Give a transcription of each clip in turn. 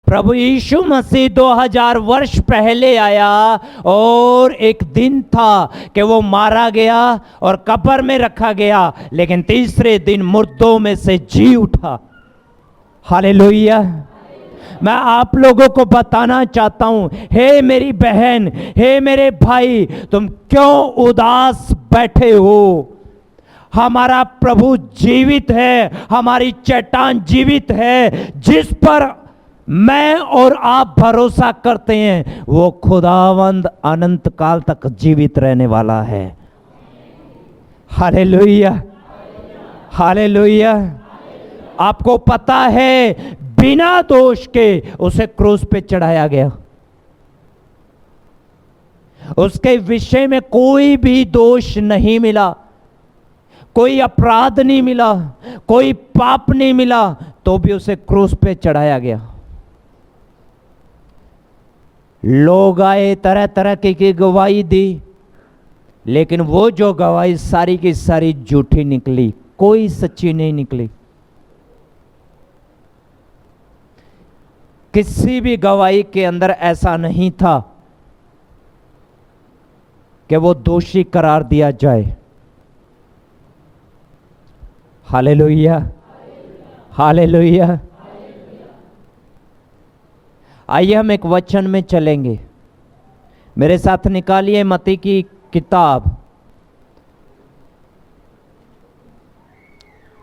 प्रभु यीशु मसीह 2000 वर्ष पहले आया और एक दिन था कि वो मारा गया और कब्र में रखा गया, लेकिन तीसरे दिन मुर्दों में से जी उठा। हालेलुया। मैं आप लोगों को बताना चाहता हूं, हे मेरी बहन, हे मेरे भाई, तुम क्यों उदास बैठे हो? हमारा प्रभु जीवित है, हमारी चट्टान जीवित है, जिस पर मैं और आप भरोसा करते हैं, वो खुदावंद अनंत काल तक जीवित रहने वाला है। Hallelujah, hallelujah. आपको पता है, बिना दोष के उसे क्रूस पे चढ़ाया गया। उसके विषय में कोई भी दोष नहीं मिला, कोई अपराध नहीं मिला, कोई पाप नहीं मिला, तो भी उसे क्रूस पे चढ़ाया गया। लोग आए, तरह तरह की गवाही दी, लेकिन वो जो गवाही सारी की सारी झूठी निकली, कोई सच्ची नहीं निकली। किसी भी गवाही के अंदर ऐसा नहीं था कि वो दोषी करार दिया जाए। Hallelujah, hallelujah. आइए हम एक वचन में चलेंगे। मेरे साथ निकालिए मत्ती की किताब,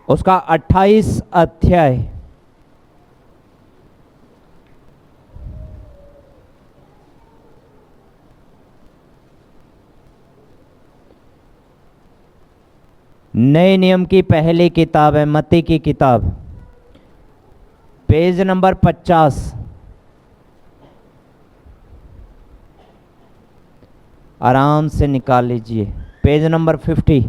उसका 28 अध्याय। नए नियम की पहली किताब है, मत्ती की किताब, पेज नंबर 50। आराम से निकाल लीजिए, पेज नंबर 50।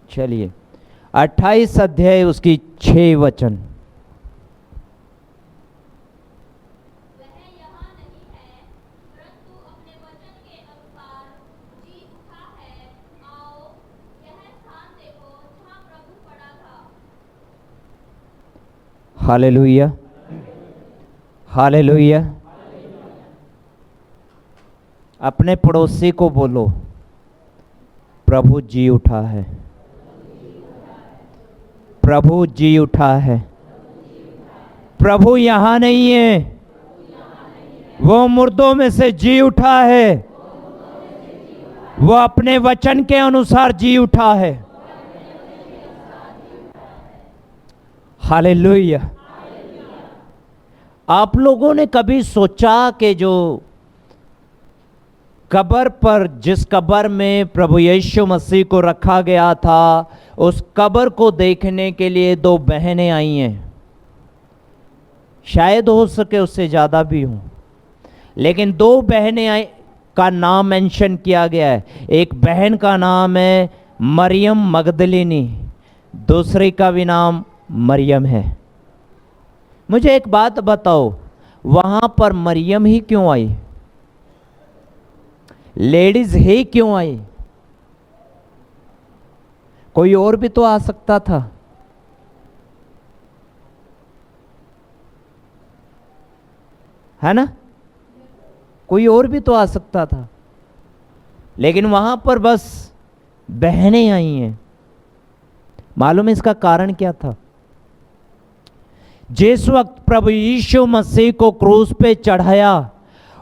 चलिए, 28 अध्याय, उसकी 6 वचन। Hallelujah, hallelujah. अपने पड़ोसी को बोलो, प्रभु जी उठा है, प्रभु जी उठा है। प्रभु यहां नहीं है, वो मुर्दों में से जी उठा है, वो अपने वचन के अनुसार जी उठा है। हालेलुया। आप लोगों ने कभी सोचा कि जो कब्र पर, जिस कब्र में प्रभु यीशु मसीह को रखा गया था, उस कब्र को देखने के लिए 2 बहनें आई हैं। शायद हो सके उससे ज़्यादा भी हों, लेकिन 2 बहनें आई का नाम मेंशन किया गया है। एक बहन का नाम है मरियम मगदलिनी, दूसरी का भी नाम मरियम है। मुझे एक बात बताओ, वहां पर मरियम ही क्यों आई? लेडीज ही क्यों आई? कोई और भी तो आ सकता था। है ना? कोई और भी तो आ सकता था, लेकिन वहां पर बस बहनें आई हैं। मालूम है इसका कारण क्या था? जिस वक्त प्रभु यीशु मसीह को क्रूस पे चढ़ाया,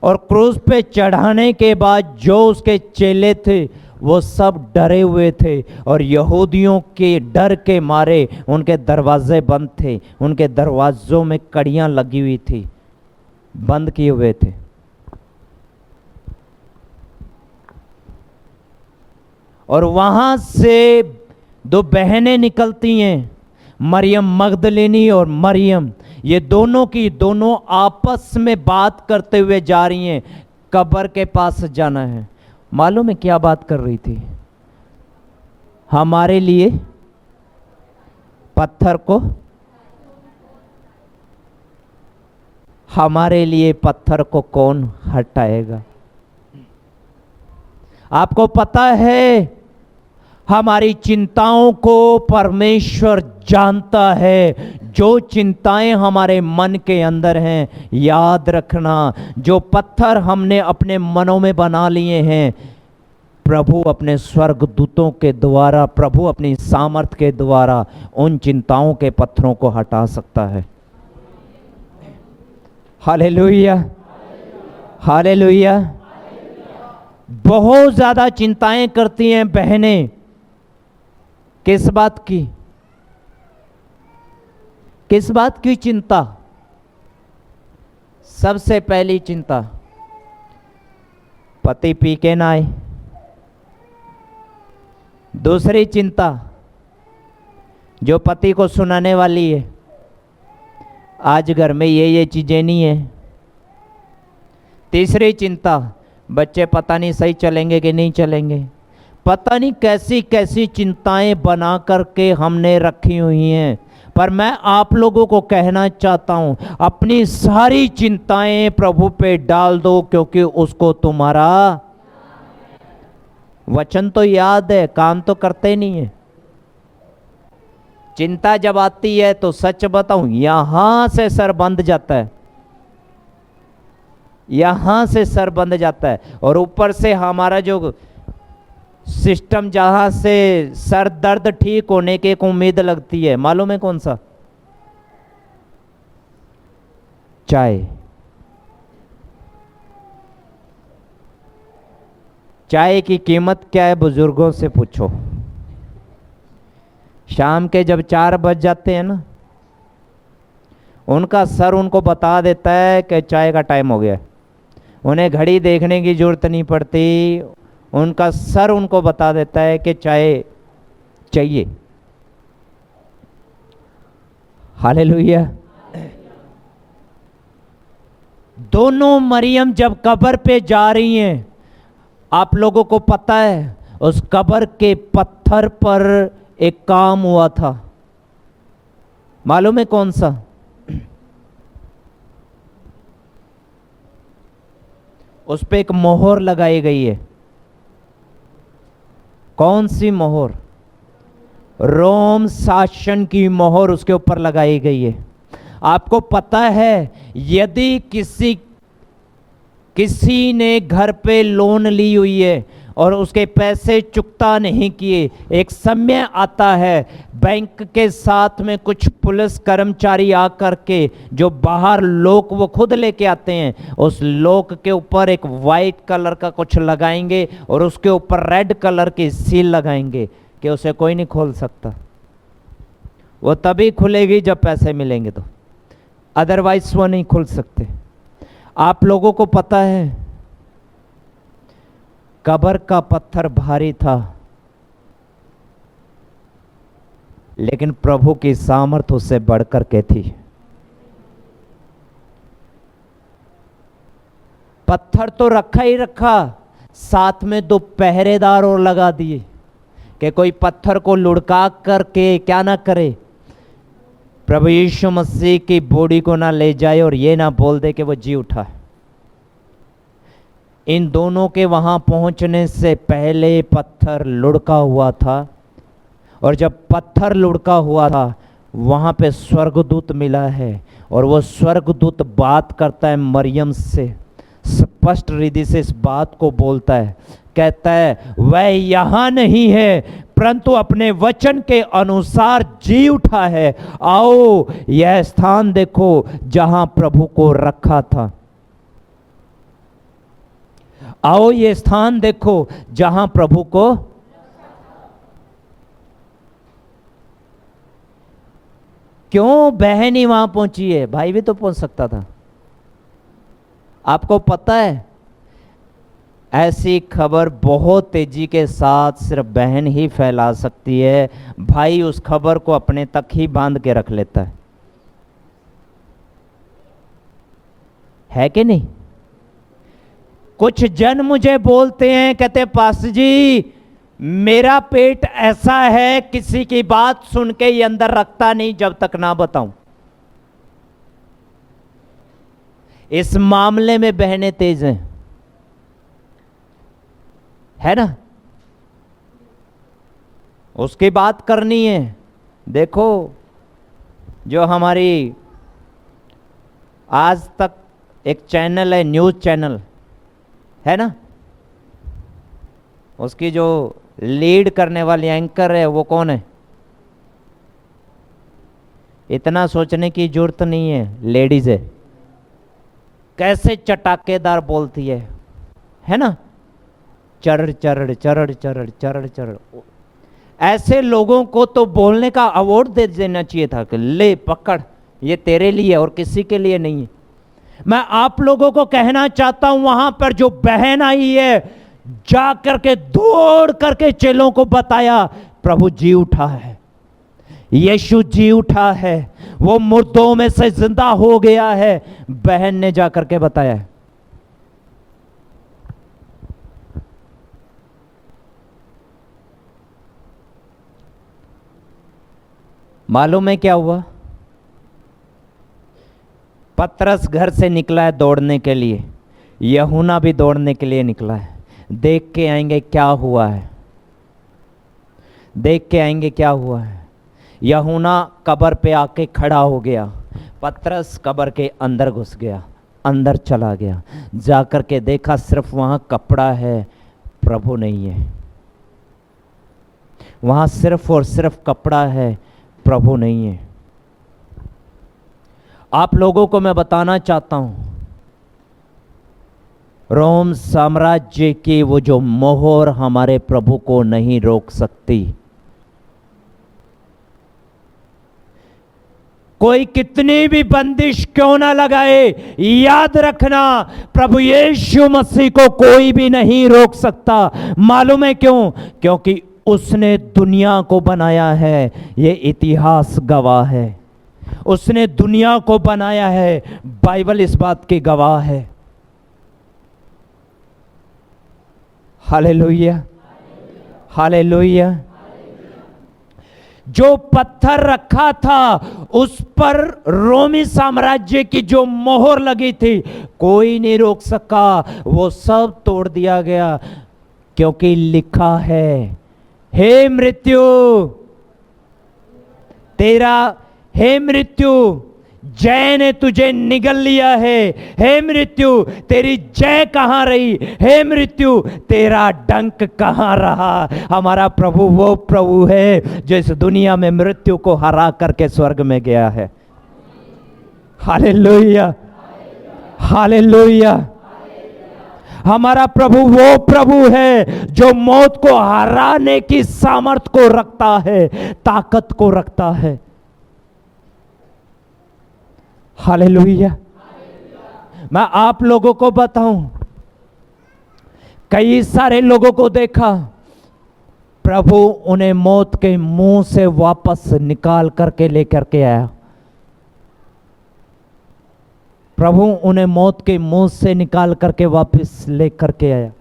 और क्रूस पे चढ़ाने के बाद जो उसके चेले थे वो सब डरे हुए थे, और यहूदियों के डर के मारे उनके दरवाजे बंद थे, उनके दरवाजों में कड़ियां लगी हुई थी, बंद किए हुए थे। और वहां से 2 बहनें निकलती हैं, मरियम मगदलिनी और मरियम। ये दोनों की दोनों आपस में बात करते हुए जा रही हैं, कब्र के पास जाना है। मालूम है क्या बात कर रही थी? हमारे लिए पत्थर को, हमारे लिए पत्थर को कौन हटाएगा? आपको पता है हमारी चिंताओं को परमेश्वर जानता है। जो चिंताएं हमारे मन के अंदर हैं, याद रखना, जो पत्थर हमने अपने मनों में बना लिए हैं, प्रभु अपने स्वर्गदूतों के द्वारा, प्रभु अपनी सामर्थ के द्वारा उन चिंताओं के पत्थरों को हटा सकता है। Hallelujah, hallelujah. बहुत ज्यादा चिंताएं करती हैं बहनें। किस बात की? किस बात की चिंता? सबसे पहली चिंता, पति पी के ना आए। दूसरी चिंता, जो पति को सुनाने वाली है, आज घर में ये चीजें नहीं है। तीसरी चिंता, बच्चे पता नहीं सही चलेंगे कि नहीं चलेंगे। पता नहीं कैसी कैसी चिंताएं बना करके हमने रखी हुई हैं। पर मैं आप लोगों को कहना चाहता हूं, अपनी सारी चिंताएं प्रभु पे डाल दो, क्योंकि उसको तुम्हारा वचन तो याद है, काम तो करते नहीं है। चिंता जब आती है तो सच बताऊं, यहां से सर बंध जाता है, यहां से सर बंध जाता है। और ऊपर से हमारा जो सिस्टम, जहां से सर दर्द ठीक होने की एक उम्मीद लगती है, मालूम है कौन सा? चाय। चाय की कीमत क्या है, बुजुर्गों से पूछो। शाम के जब 4 बज जाते हैं ना, उनका सर उनको बता देता है कि चाय का टाइम हो गया। उन्हें घड़ी देखने की जरूरत नहीं पड़ती, उनका सर उनको बता देता है कि चाय चाहिए। हालेलुया। दोनों मरियम जब कब्र पे जा रही हैं, आप लोगों को पता है उस कब्र के पत्थर पर एक काम हुआ था, मालूम है कौन सा? उस पे एक मोहर लगाई गई है। कौन सी मोहर? रोम शासन की मोहर उसके ऊपर लगाई गई है। आपको पता है, यदि किसी ने घर पे लोन ली हुई है और उसके पैसे चुकता नहीं किए, एक समय आता है बैंक के साथ में कुछ पुलिस कर्मचारी आकर के, जो बाहर लोग वो खुद लेके आते हैं, उस लोक के ऊपर एक वाइट कलर का कुछ लगाएंगे और उसके ऊपर रेड कलर की सील लगाएंगे कि उसे कोई नहीं खोल सकता। वो तभी खुलेगी जब पैसे मिलेंगे, तो अदरवाइज वो नहीं खुल सकते। आप लोगों को पता है, कब्र का पत्थर भारी था, लेकिन प्रभु की सामर्थ उससे बढ़कर के थी। पत्थर तो रखा ही रखा, साथ में 2 पहरेदार और लगा दिए कि कोई पत्थर को लुढ़का करके क्या ना करे, प्रभु यीशु मसीह की बॉडी को ना ले जाए और ये ना बोल दे कि वो जी उठा। इन दोनों के वहां पहुंचने से पहले पत्थर लुढ़का हुआ था, और जब पत्थर लुढ़का हुआ था, वहां पे स्वर्गदूत मिला है, और वो स्वर्गदूत बात करता है मरियम से, स्पष्ट रीति से इस बात को बोलता है, कहता है वह यहां नहीं है, परंतु अपने वचन के अनुसार जी उठा है। आओ यह स्थान देखो जहां प्रभु को रखा था। आओ ये स्थान देखो जहां प्रभु को, क्यों बहन ही वहां पहुंची है? भाई भी तो पहुंच सकता था। आपको पता है, ऐसी खबर बहुत तेजी के साथ सिर्फ बहन ही फैला सकती है। भाई उस खबर को अपने तक ही बांध के रख लेता है कि नहीं? कुछ जन मुझे बोलते हैं, कहते पास्टर जी मेरा पेट ऐसा है, किसी की बात सुन के ये अंदर रखता नहीं जब तक ना बताऊं। इस मामले में बहनें तेज हैं, है ना? उसकी बात करनी है। देखो, जो हमारी आज तक एक चैनल है, न्यूज़ चैनल है ना, उसकी जो लीड करने वाली एंकर है वो कौन है? इतना सोचने की जरूरत नहीं है, लेडीज है। कैसे चटाकेदार बोलती है ना, चरड़ चरड़ चरड़ चरड़ चरड़ चरड़। ऐसे लोगों को तो बोलने का अवार्ड दे देना चाहिए था कि ले पकड़, ये तेरे लिए और किसी के लिए नहीं है। मैं आप लोगों को कहना चाहता हूं, वहां पर जो बहन आई है, जा करके दौड़ करके चेलों को बताया प्रभु जी उठा है, यीशु जी उठा है, वो मुर्दों में से जिंदा हो गया है। बहन ने जाकर के बताया। मालूम है क्या हुआ? पतरस घर से निकला है दौड़ने के लिए, यूहन्ना भी दौड़ने के लिए निकला है। देख के आएंगे क्या हुआ है, देख के आएंगे क्या हुआ है। यूहन्ना कब्र पे आके खड़ा हो गया, पतरस कब्र के अंदर घुस गया, अंदर चला गया। जाकर के देखा सिर्फ वहां कपड़ा है, प्रभु नहीं है। वहां सिर्फ और सिर्फ कपड़ा है, प्रभु नहीं है। आप लोगों को मैं बताना चाहता हूं, रोम साम्राज्य की वो जो मोहर हमारे प्रभु को नहीं रोक सकती। कोई कितनी भी बंदिश क्यों ना लगाए, याद रखना प्रभु यीशु मसीह को कोई भी नहीं रोक सकता। मालूम है क्यों? क्योंकि उसने दुनिया को बनाया है, ये इतिहास गवाह है। उसने दुनिया को बनाया है, बाइबल इस बात की गवाह है। Hallelujah, hallelujah. जो पत्थर रखा था उस पर रोमी साम्राज्य की जो मोहर लगी थी, कोई नहीं रोक सका, वो सब तोड़ दिया गया। क्योंकि लिखा है, हे मृत्यु तेरा, हे मृत्यु जय ने तुझे निगल लिया है, हे मृत्यु तेरी जय कहां रही, हे मृत्यु तेरा डंक कहां रहा। हमारा प्रभु वो प्रभु है जो इस दुनिया में मृत्यु को हरा करके स्वर्ग में गया है। Hallelujah, hallelujah. हमारा प्रभु वो प्रभु है जो मौत को हराने की सामर्थ को रखता है, ताकत को रखता है। हालेलुया। मैं आप लोगों को बताऊं, कई सारे लोगों को देखा, प्रभु उन्हें मौत के मुंह से वापस निकाल करके लेकर के आया। प्रभु उन्हें मौत के मुंह से निकाल करके वापस लेकर के आया।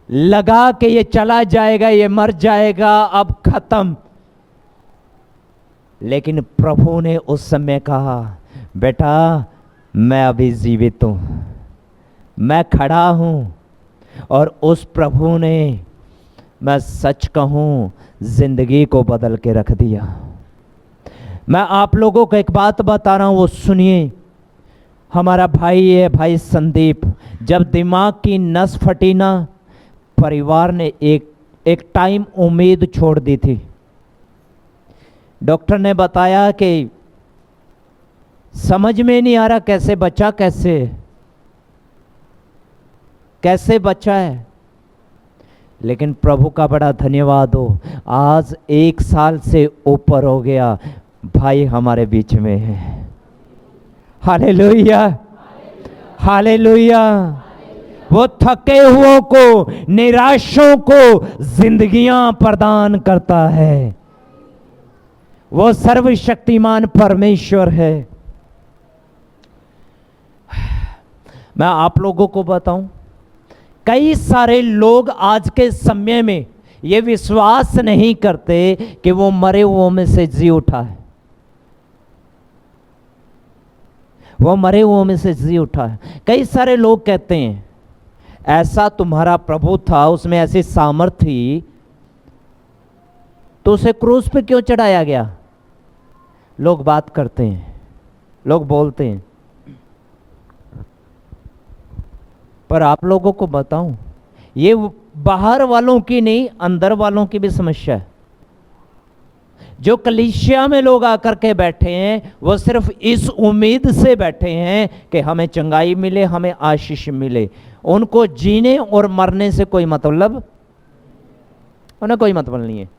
लगा कि ये चला जाएगा, ये मर जाएगा, अब खत्म। लेकिन प्रभु ने उस समय कहा, बेटा मैं अभी जीवित हूं, मैं खड़ा हूं। और उस प्रभु ने, मैं सच कहूं, जिंदगी को बदल के रख दिया। मैं आप लोगों को एक बात बता रहा हूं, वो सुनिए। हमारा भाई है, भाई संदीप, जब दिमाग की नस फटी ना, परिवार ने एक टाइम उम्मीद छोड़ दी थी। डॉक्टर ने बताया कि समझ में नहीं आ रहा कैसे बचा, कैसे बचा है। लेकिन प्रभु का बड़ा धन्यवाद हो, आज 1 साल से ऊपर हो गया, भाई हमारे बीच में है। Hallelujah, hallelujah. वो थके हुओं को, निराशों को जिंदगियां प्रदान करता है। वो सर्वशक्तिमान परमेश्वर है। मैं आप लोगों को बताऊं, कई सारे लोग आज के समय में ये विश्वास नहीं करते कि वो मरे हुओं में से जी उठा है। वो मरे हुओं में से जी उठा है। कई सारे लोग कहते हैं ऐसा तुम्हारा प्रभु था, उसमें ऐसी सामर्थ थी तो उसे क्रूस पे क्यों चढ़ाया गया? लोग बात करते हैं, लोग बोलते हैं, पर आप लोगों को बताऊं, ये बाहर वालों की नहीं, अंदर वालों की भी समस्या है। जो कलीसिया में लोग आकर के बैठे हैं वो सिर्फ इस उम्मीद से बैठे हैं कि हमें चंगाई मिले, हमें आशीष मिले। उनको जीने और मरने से कोई मतलब, उन्हें कोई मतलब नहीं है।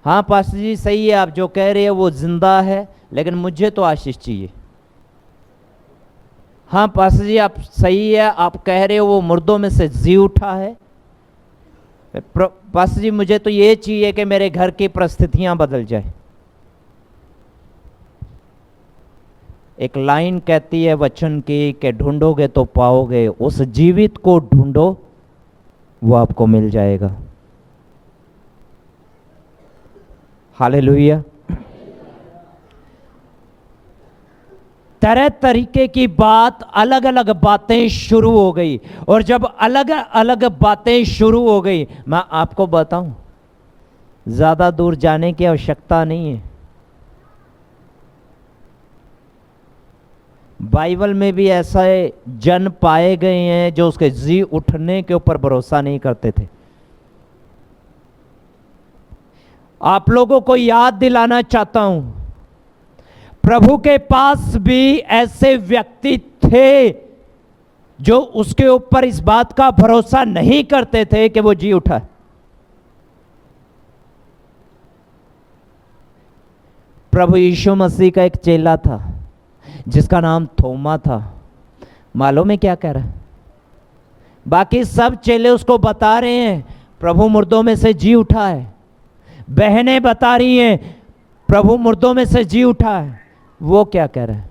हाँ पास्टर जी सही है, आप जो कह रहे हैं वो जिंदा है, लेकिन मुझे तो आशीष चाहिए। हाँ पास्टर जी आप सही है, आप कह रहे हो वो मुर्दों में से जी उठा है। पास्टर जी मुझे तो ये चाहिए कि मेरे घर की परिस्थितियां बदल जाए। एक लाइन कहती है वचन की कि ढूंढोगे तो पाओगे, उस जीवित को ढूंढो, वो आपको मिल जाएगा। हालेलुया। तरह तरीके की बात, अलग अलग बातें शुरू हो गई, और जब अलग अलग बातें शुरू हो गई, मैं आपको बताऊं ज्यादा दूर जाने की आवश्यकता नहीं है। बाइबल में भी ऐसे जन पाए गए हैं जो उसके जी उठने के ऊपर भरोसा नहीं करते थे। आप लोगों को याद दिलाना चाहता हूं, प्रभु के पास भी ऐसे व्यक्ति थे जो उसके ऊपर इस बात का भरोसा नहीं करते थे कि वो जी उठा। प्रभु यीशु मसीह का एक चेला था जिसका नाम थोमा था। मालूम है क्या कह रहा है? बाकी सब चेले उसको बता रहे हैं प्रभु मुर्दों में से जी उठा है, बहनें बता रही हैं प्रभु मुर्दों में से जी उठा है। वो क्या कह रहा है?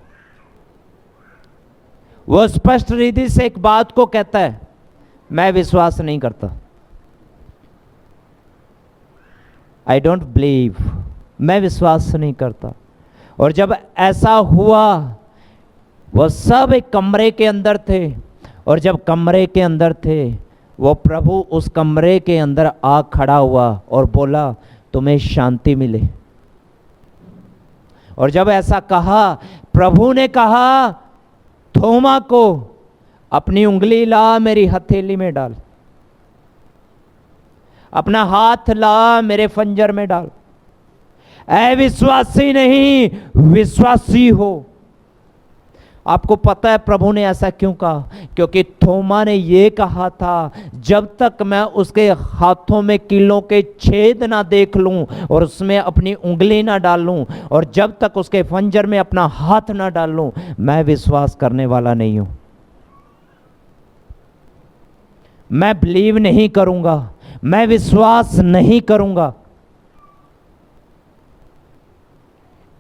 वो स्पष्ट रीति से एक बात को कहता है, मैं विश्वास नहीं करता, आई डोंट बिलीव, मैं विश्वास नहीं करता। और जब ऐसा हुआ, वो सब एक कमरे के अंदर थे, और जब कमरे के अंदर थे, वो प्रभु उस कमरे के अंदर आ खड़ा हुआ और बोला तुम्हें शांति मिले। और जब ऐसा कहा, प्रभु ने कहा थोमा को अपनी उंगली ला मेरी हथेली में डाल, अपना हाथ ला मेरे फंजर में डाल। अविश्वासी नहीं, विश्वासी हो। आपको पता है प्रभु ने ऐसा क्यों कहा? क्योंकि थोमा ने यह कहा था जब तक मैं उसके हाथों में कीलों के छेद ना देख लूं और उसमें अपनी उंगली ना डाल लूं, और जब तक उसके फंजर में अपना हाथ ना डाल लूं, मैं विश्वास करने वाला नहीं हूं, मैं बिलीव नहीं करूंगा, मैं विश्वास नहीं करूंगा।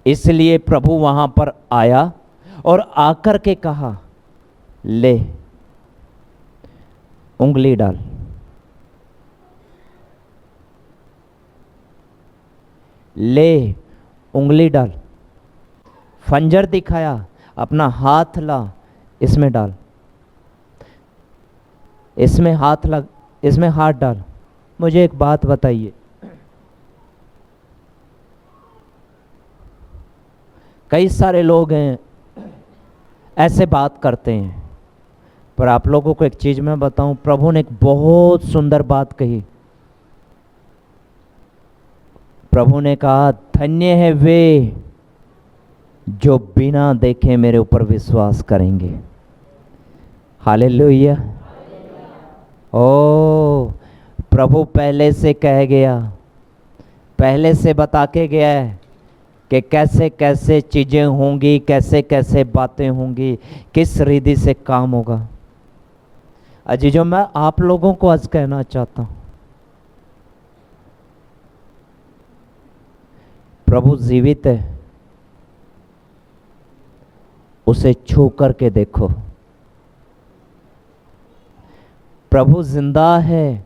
इसलिए प्रभु वहां पर आया और आकर के कहा ले उंगली डाल। ले उंगली डाल, फंजर दिखाया, अपना हाथ ला, इसमें डाल, इसमें हाथ लग, इसमें हाथ डाल। मुझे एक बात बताइए, कई सारे लोग हैं ऐसे बात करते हैं, पर आप लोगों को एक चीज मैं बताऊं, प्रभु ने एक बहुत सुंदर बात कही। प्रभु ने कहा धन्य है वे जो बिना देखे मेरे ऊपर विश्वास करेंगे। हालेलुया। ओ प्रभु पहले से कह गया, पहले से बता के गया है कि कैसे कैसे चीजें होंगी, कैसे कैसे बातें होंगी, किस रीति से काम होगा। अजीजों, मैं आप लोगों को आज कहना चाहता हूं, प्रभु जीवित है, उसे छू करके देखो। प्रभु जिंदा है,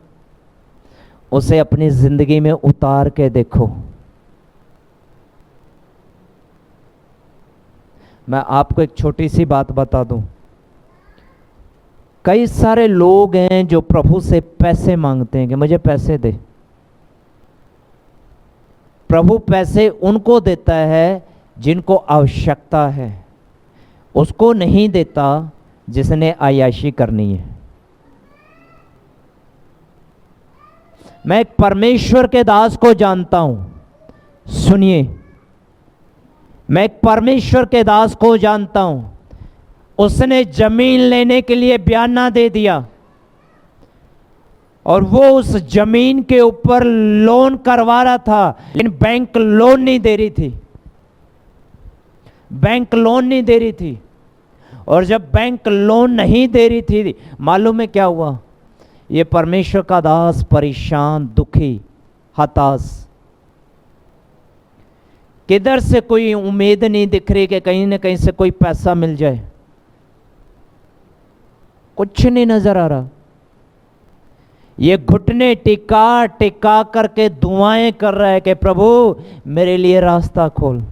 उसे अपनी जिंदगी में उतार के देखो। मैं आपको एक छोटी सी बात बता दूं, कई सारे लोग हैं जो प्रभु से पैसे मांगते हैं कि मुझे पैसे दे, प्रभु पैसे उनको देता है जिनको आवश्यकता है, उसको नहीं देता जिसने अय्याशी करनी है। मैं एक परमेश्वर के दास को जानता हूं, सुनिए, मैं एक परमेश्वर के दास को जानता हूं, उसने जमीन लेने के लिए बयाना दे दिया और वो उस जमीन के ऊपर लोन करवा रहा था, लेकिन बैंक लोन नहीं दे रही थी, बैंक लोन नहीं दे रही थी। और जब बैंक लोन नहीं दे रही थी, मालूम है क्या हुआ? ये परमेश्वर का दास परेशान, दुखी, हताश, किधर से कोई उम्मीद नहीं दिख रही कि कहीं ना कहीं से कोई पैसा मिल जाए, कुछ नहीं नजर आ रहा। ये घुटने टिका टिका करके दुआएं कर रहा है कि प्रभु मेरे लिए रास्ता खोल,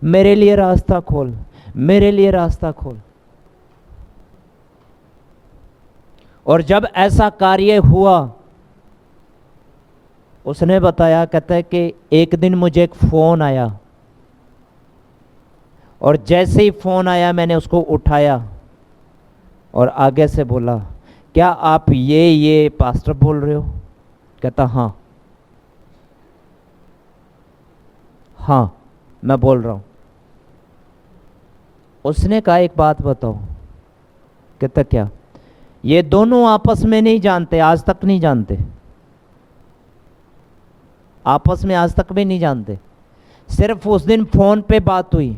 मेरे लिए रास्ता खोल, मेरे लिए रास्ता खोल। और जब ऐसा कार्य हुआ, उसने बताया, कहता है कि एक दिन मुझे एक फोन आया और जैसे ही फोन आया मैंने उसको उठाया और आगे से बोला, क्या आप ये पास्टर बोल रहे हो? कहता हाँ, हाँ मैं बोल रहा हूं। उसने कहा एक बात बताओ। कहता क्या? ये दोनों आपस में नहीं जानते, आज तक नहीं जानते, आपस में आज तक भी नहीं जानते, सिर्फ उस दिन फोन पे बात हुई।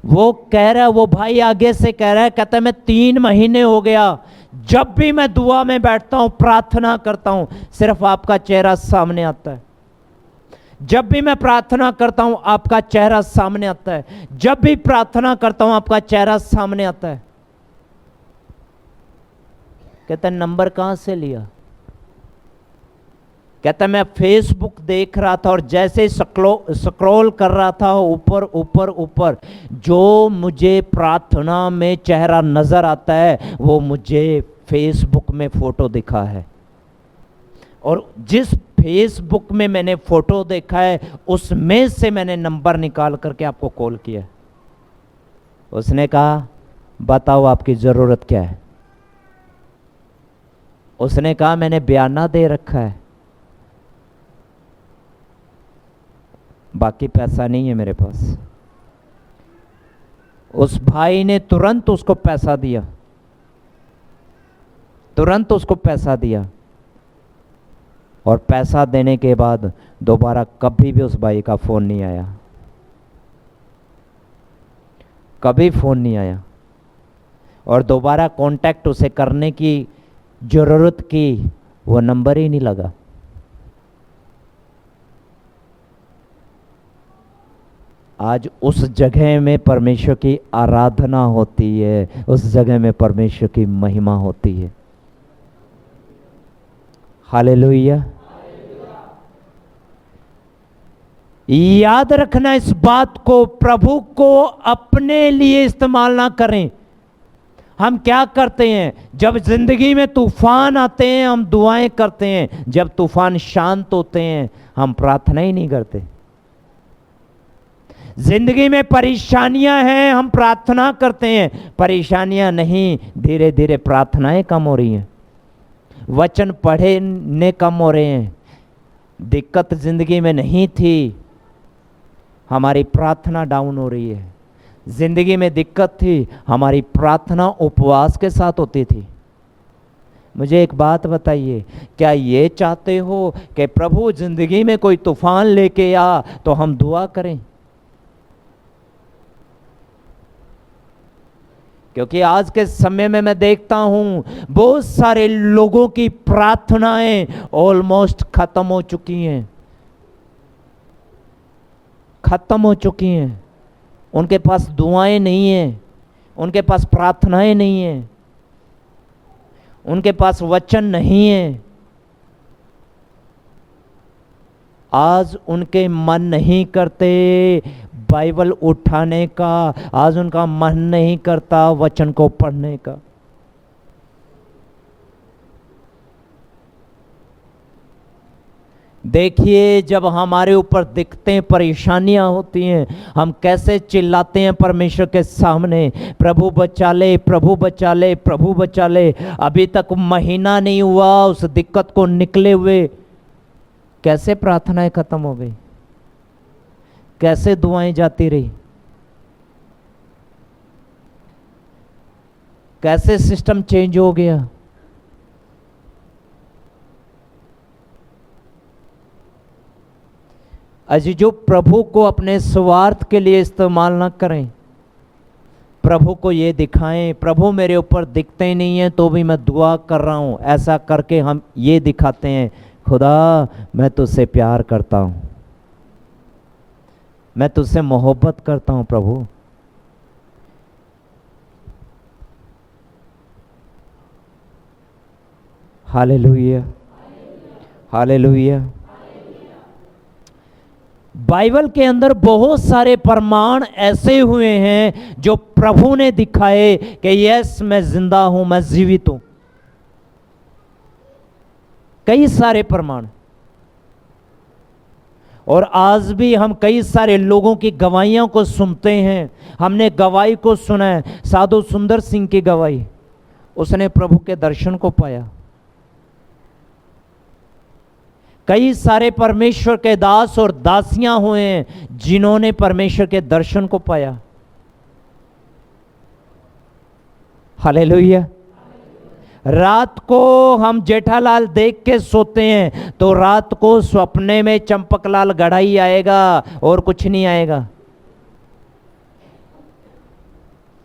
वो कह रहा है, वो भाई आगे से कह रहा है, कहता है मैं 3 महीने हो गया, जब भी मैं दुआ में बैठता हूं, प्रार्थना करता हूं, सिर्फ आपका चेहरा सामने आता है। जब भी मैं प्रार्थना करता हूं आपका चेहरा सामने आता है, जब भी प्रार्थना करता हूं आपका चेहरा सामने आता है। कहता नंबर कहां से लिया? कहता मैं फेसबुक देख रहा था और जैसे स्क्रॉल कर रहा था ऊपर ऊपर ऊपर, जो मुझे प्रार्थना में चेहरा नजर आता है वो मुझे फेसबुक में फोटो दिखा है, और जिस फेसबुक में मैंने फोटो देखा है उसमें से मैंने नंबर निकाल करके आपको कॉल किया। उसने कहा बताओ आपकी जरूरत क्या है? उसने कहा मैंने बयाना दे रखा है, बाकी पैसा नहीं है मेरे पास। उस भाई ने तुरंत उसको पैसा दिया, तुरंत उसको पैसा दिया, और पैसा देने के बाद दोबारा कभी भी उस भाई का फोन नहीं आया, कभी फोन नहीं आया। और दोबारा कांटेक्ट उसे करने की जरूरत की, वो नंबर ही नहीं लगा। आज उस जगह में परमेश्वर की आराधना होती है, उस जगह में परमेश्वर की महिमा होती है। हालेलुया। याद रखना इस बात को, प्रभु को अपने लिए इस्तेमाल ना करें। हम क्या करते हैं, जब जिंदगी में तूफान आते हैं हम दुआएं करते हैं, जब तूफान शांत होते हैं हम प्रार्थना ही नहीं करते। जिंदगी में परेशानियां हैं हम प्रार्थना करते हैं, परेशानियां नहीं, धीरे धीरे प्रार्थनाएं कम हो रही हैं, वचन पढ़ने कम हो रहे हैं। दिक्कत जिंदगी में नहीं थी, हमारी प्रार्थना डाउन हो रही है। जिंदगी में दिक्कत थी, हमारी प्रार्थना उपवास के साथ होती थी। मुझे एक बात बताइए, क्या ये चाहते हो कि प्रभु जिंदगी में कोई तूफान लेके आ तो हम दुआ करें? क्योंकि आज के समय में मैं देखता हूं बहुत सारे लोगों की प्रार्थनाएं ऑलमोस्ट खत्म हो चुकी हैं, खत्म हो चुकी हैं। उनके पास दुआएं नहीं हैं, उनके पास प्रार्थनाएं नहीं हैं, उनके पास वचन नहीं है। आज उनके मन नहीं करते बाइबल उठाने का, आज उनका मन नहीं करता वचन को पढ़ने का। देखिए, जब हमारे ऊपर दिक्कतें परेशानियां होती हैं, हम कैसे चिल्लाते हैं परमेश्वर के सामने, प्रभु बचा ले, प्रभु बचा ले, प्रभु बचा ले। अभी तक महीना नहीं हुआ उस दिक्कत को निकले हुए, कैसे प्रार्थनाएं खत्म हो गई, कैसे दुआएं जाती रही, कैसे सिस्टम चेंज हो गया। अजीजों, प्रभु को अपने स्वार्थ के लिए इस्तेमाल ना करें, प्रभु को ये दिखाएं, प्रभु मेरे ऊपर दिखते ही नहीं है तो भी मैं दुआ कर रहा हूं। ऐसा करके हम ये दिखाते हैं, खुदा मैं तुझसे प्यार करता हूं, मैं तुझसे मोहब्बत करता हूं प्रभु। Hallelujah, hallelujah. बाइबल के अंदर बहुत सारे प्रमाण ऐसे हुए हैं जो प्रभु ने दिखाए कि यस मैं जिंदा हूं, मैं जीवित हूं। कई सारे प्रमाण, और आज भी हम कई सारे लोगों की गवाहियों को सुनते हैं। हमने गवाही को सुना है, साधु सुंदर सिंह की गवाही, उसने प्रभु के दर्शन को पाया। कई सारे परमेश्वर के दास और दासियां हुए हैं जिन्होंने परमेश्वर के दर्शन को पाया। हालेलुया। रात को हम जेठालाल देख के सोते हैं तो रात को सपने में चंपकलाल गढ़ाई आएगा और कुछ नहीं आएगा।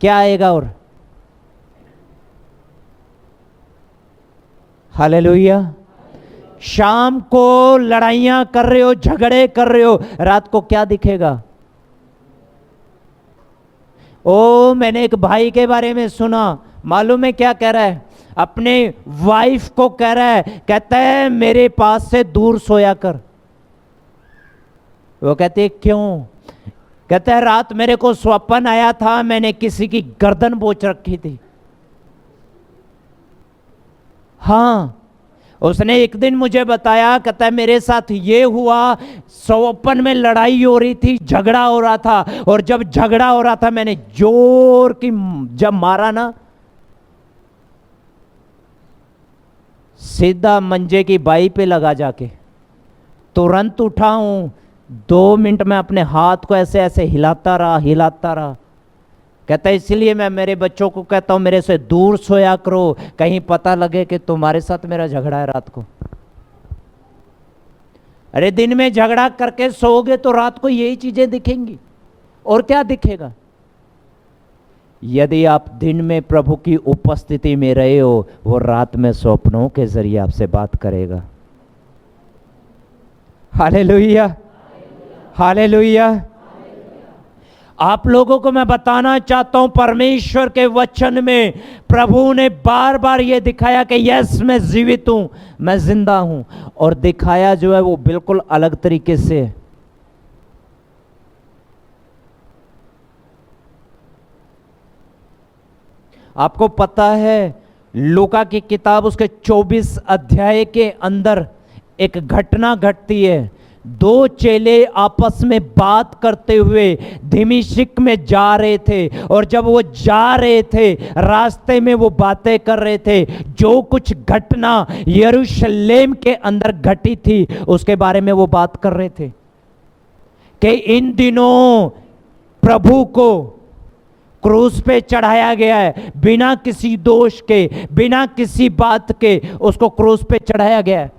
क्या आएगा? और हालेलुया। शाम को लड़ाइयां कर रहे हो, झगड़े कर रहे हो, रात को क्या दिखेगा? ओ, मैंने एक भाई के बारे में सुना, मालूम है क्या कह रहा है? अपने वाइफ को कह रहा है, कहता है मेरे पास से दूर सोया कर। वो कहती है क्यों? कहता है रात मेरे को स्वप्न आया था, मैंने किसी की गर्दन बोच रखी थी। हाँ, उसने एक दिन मुझे बताया, कहता है मेरे साथ ये हुआ, स्वप्न में लड़ाई हो रही थी, झगड़ा हो रहा था, और जब झगड़ा हो रहा था मैंने जोर की जब मारा ना, सीधा मंजे की बाई पे लगा जाके, तुरंत उठा हूं, 2 मिनट में अपने हाथ को ऐसे ऐसे हिलाता रहा। कहता है इसलिए मैं मेरे बच्चों को कहता हूं मेरे से दूर सोया करो, कहीं पता लगे कि तुम्हारे साथ मेरा झगड़ा है रात को। अरे दिन में झगड़ा करके सोओगे तो रात को यही चीजें दिखेंगी, और क्या दिखेगा? यदि आप दिन में प्रभु की उपस्थिति में रहे हो, वो रात में स्वप्नों के जरिए आपसे बात करेगा। Hallelujah, hallelujah. आप लोगों को मैं बताना चाहता हूं, परमेश्वर के वचन में प्रभु ने बार बार यह दिखाया कि यस मैं जीवित हूं, मैं जिंदा हूं, और दिखाया जो है वो बिल्कुल अलग तरीके से है। आपको पता है लूका की किताब उसके 24 अध्याय के अंदर एक घटना घटती है। 2 चेले आपस में बात करते हुए दमिश्क में जा रहे थे, और जब वो जा रहे थे रास्ते में वो बातें कर रहे थे। जो कुछ घटना यरूशलेम के अंदर घटी थी उसके बारे में वो बात कर रहे थे कि इन दिनों प्रभु को क्रूस पे चढ़ाया गया है, बिना किसी दोष के, बिना किसी बात के उसको क्रूस पे चढ़ाया गया है।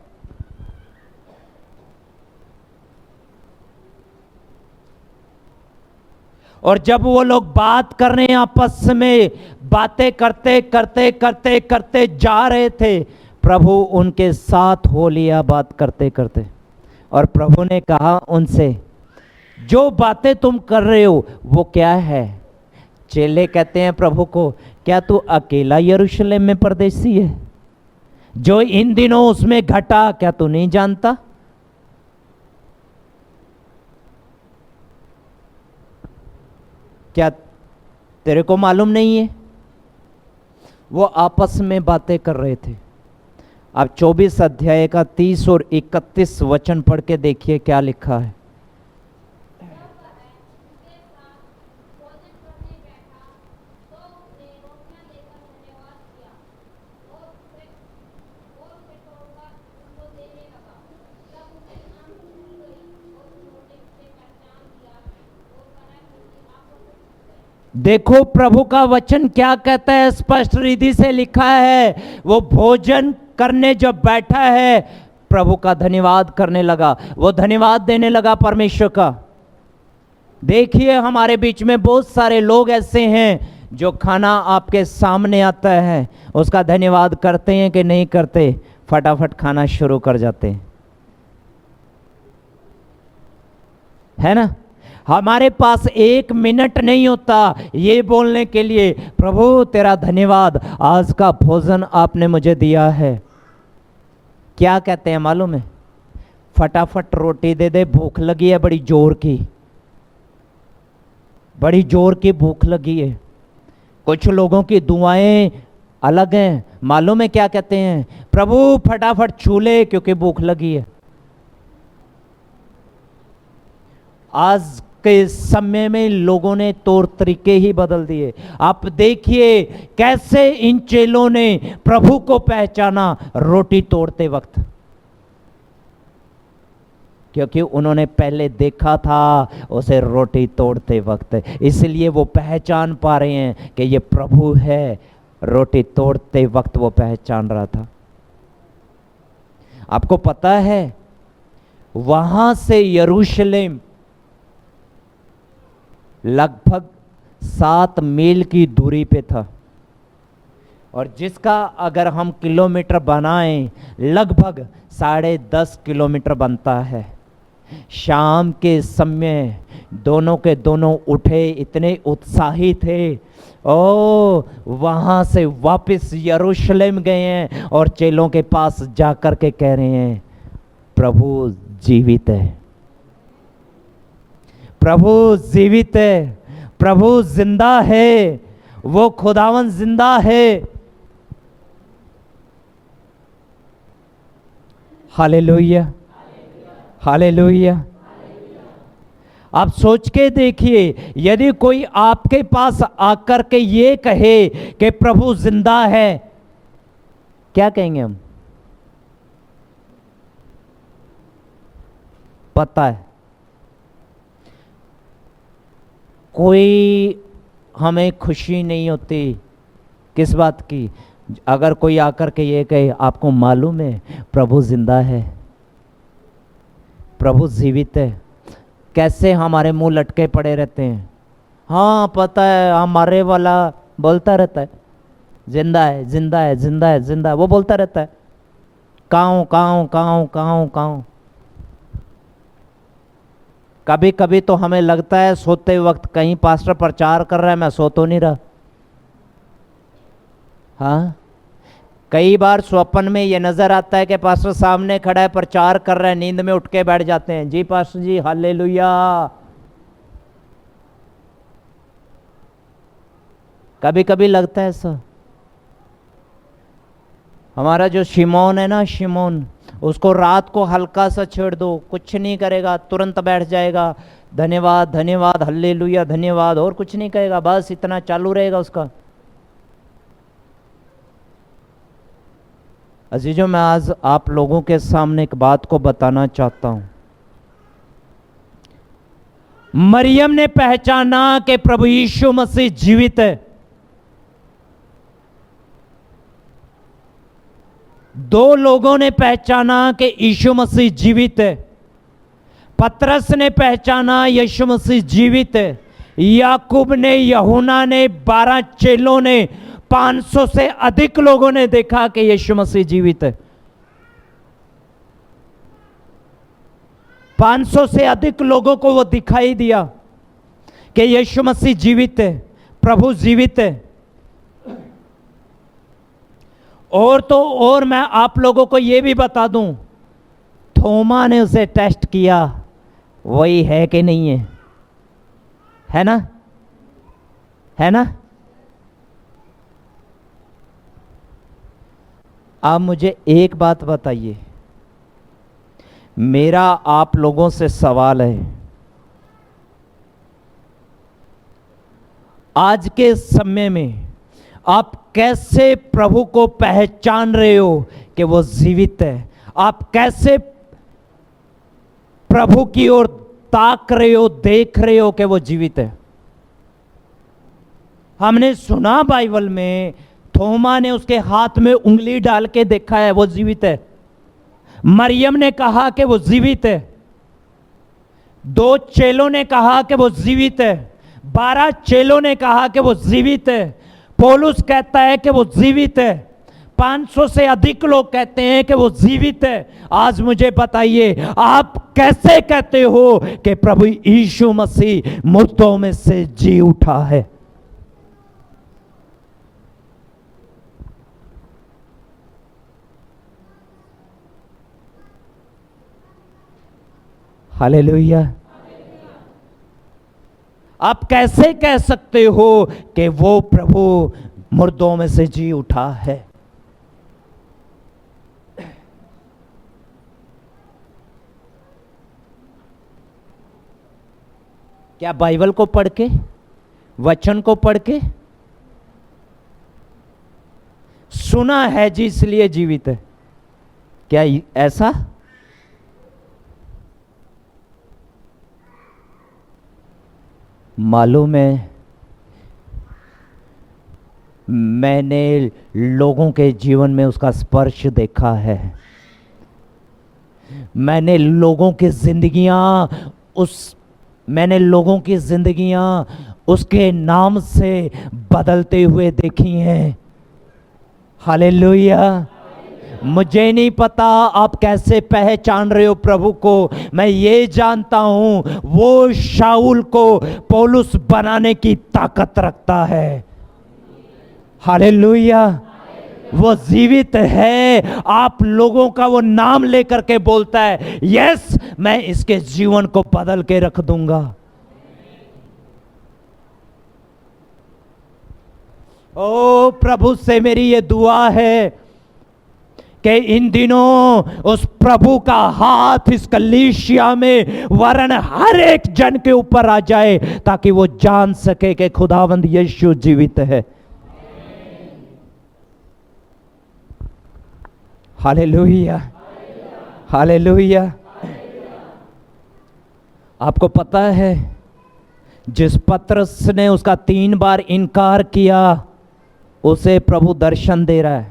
और जब वो लोग बात कर रहे हैं आपस में, बातें करते करते करते करते जा रहे थे, प्रभु उनके साथ हो लिया बात करते करते। और प्रभु ने कहा उनसे, जो बातें तुम कर रहे हो वो क्या है? चेले कहते हैं प्रभु को, क्या तू अकेला यरूशलेम में परदेसी है? जो इन दिनों उसमें घटा क्या तू नहीं जानता? क्या तेरे को मालूम नहीं है? वो आपस में बातें कर रहे थे। आप 24 अध्याय का 30 और 31 वचन पढ़ के देखिए क्या लिखा है। देखो प्रभु का वचन क्या कहता है, स्पष्ट रीति से लिखा है। वो भोजन करने जब बैठा है, प्रभु का धन्यवाद करने लगा, वो धन्यवाद देने लगा परमेश्वर का। देखिए हमारे बीच में बहुत सारे लोग ऐसे हैं जो खाना आपके सामने आता है उसका धन्यवाद करते हैं कि नहीं करते, फटाफट खाना शुरू कर जाते हैं, है ना। हमारे पास 1 मिनट नहीं होता ये बोलने के लिए, प्रभु तेरा धन्यवाद, आज का भोजन आपने मुझे दिया है। क्या कहते हैं मालूम है, फटाफट रोटी दे दे, भूख लगी है बड़ी जोर की, बड़ी जोर की भूख लगी है। कुछ लोगों की दुआएं अलग हैं, मालूम है क्या कहते हैं, प्रभु फटाफट छू ले क्योंकि भूख लगी है। आज के समय में लोगों ने तौर तरीके ही बदल दिए। आप देखिए कैसे इन चेलों ने प्रभु को पहचाना रोटी तोड़ते वक्त, क्योंकि उन्होंने पहले देखा था उसे रोटी तोड़ते वक्त, इसलिए वो पहचान पा रहे हैं कि ये प्रभु है। रोटी तोड़ते वक्त वो पहचान रहा था। आपको पता है वहां से यरूशलेम लगभग 7 मील की दूरी पे था, और जिसका अगर हम किलोमीटर बनाएं लगभग 10.5 किलोमीटर बनता है। शाम के समय दोनों के दोनों उठे, इतने उत्साही थे, ओ वहां से वापस यरूशलेम गए हैं और चेलों के पास जाकर के कह रहे हैं प्रभु जीवित है, प्रभु जीवित है, प्रभु जिंदा है, वो खुदावन जिंदा है। Hallelujah, hallelujah. आप सोच के देखिए, यदि कोई आपके पास आकर के ये कहे कि प्रभु जिंदा है, क्या कहेंगे हम? पता है कोई हमें खुशी नहीं होती किस बात की, अगर कोई आकर के ये कहे आपको मालूम है प्रभु जिंदा है, प्रभु जीवित है। कैसे हमारे मुंह लटके पड़े रहते हैं, हाँ पता है, हमारे वाला बोलता रहता है जिंदा है, जिंदा है, जिंदा है, जिंदा है, वो बोलता रहता है काऊं काऊं काऊं काऊं काऊं। कभी कभी तो हमें लगता है सोते वक्त कहीं पास्टर प्रचार कर रहा है, मैं सो तो नहीं रहा। हाँ, कई बार स्वप्न में ये नजर आता है कि पास्टर सामने खड़ा है प्रचार कर रहा है, नींद में उठ के बैठ जाते हैं, जी पास्टर जी हालेलुया। कभी कभी लगता है ऐसा। हमारा जो शिमोन है ना, शिमोन, उसको रात को हल्का सा छेड़ दो, कुछ नहीं करेगा, तुरंत बैठ जाएगा, धन्यवाद धन्यवाद हालेलुया धन्यवाद, और कुछ नहीं कहेगा, बस इतना चालू रहेगा उसका। अजीजों, मैं आज आप लोगों के सामने एक बात को बताना चाहता हूं। मरियम ने पहचाना कि प्रभु यीशु मसीह जीवित है। 2 लोगों ने पहचाना कि यीशु मसीह जीवित है। पतरस ने पहचाना यीशु मसीह जीवित है, याकूब ने, यूहन्ना ने, 12 चेलों ने, 500 से अधिक लोगों ने देखा कि यीशु मसीह जीवित है। 500 से अधिक लोगों को वो दिखाई दिया कि यीशु मसीह जीवित है, प्रभु जीवित है। और तो और मैं आप लोगों को यह भी बता दूं, थोमा ने उसे टेस्ट किया, वही है कि नहीं है, है ना, है ना। आप मुझे एक बात बताइए, मेरा आप लोगों से सवाल है, आज के समय में आप कैसे प्रभु को पहचान रहे हो कि वो जीवित है? आप कैसे प्रभु की ओर ताक रहे हो, देख रहे हो कि वो जीवित है? हमने सुना बाइबल में थोमा ने उसके हाथ में उंगली डाल के देखा है, वो जीवित है। मरियम ने कहा कि वो जीवित है। 2 चेलों ने कहा कि वो जीवित है। 12 चेलों ने कहा कि वो जीवित है। पौलुस कहता है कि वो जीवित है। 500 से अधिक लोग कहते हैं कि वो जीवित है। आज मुझे बताइए, आप कैसे कहते हो कि प्रभु यीशु मसीह मुर्दों में से जी उठा है? हालेलुया। आप कैसे कह सकते हो कि वो प्रभु मुर्दों में से जी उठा है? क्या बाइबल को पढ़ के, वचन को पढ़ के? सुना है जी इसलिए जीवित है, क्या ऐसा? मालूम है, मैंने लोगों के जीवन में उसका स्पर्श देखा है। मैंने लोगों की जिंदगियां उसके नाम से बदलते हुए देखी हैं। हालेलुया। मुझे नहीं पता आप कैसे पहचान रहे हो प्रभु को। मैं ये जानता हूं वो शाऊल को पौलुस बनाने की ताकत रखता है। हालेलुया। वो जीवित है। आप लोगों का वो नाम लेकर के बोलता है, यस, मैं इसके जीवन को बदल के रख दूंगा। ओ प्रभु से मेरी ये दुआ है कि इन दिनों उस प्रभु का हाथ इस कलीसिया में वरन हर एक जन के ऊपर आ जाए, ताकि वो जान सके कि खुदावंद यीशु जीवित है। Hallelujah, hallelujah. आपको पता है, जिस पतरस ने उसका 3 बार इनकार किया, उसे प्रभु दर्शन दे रहा है।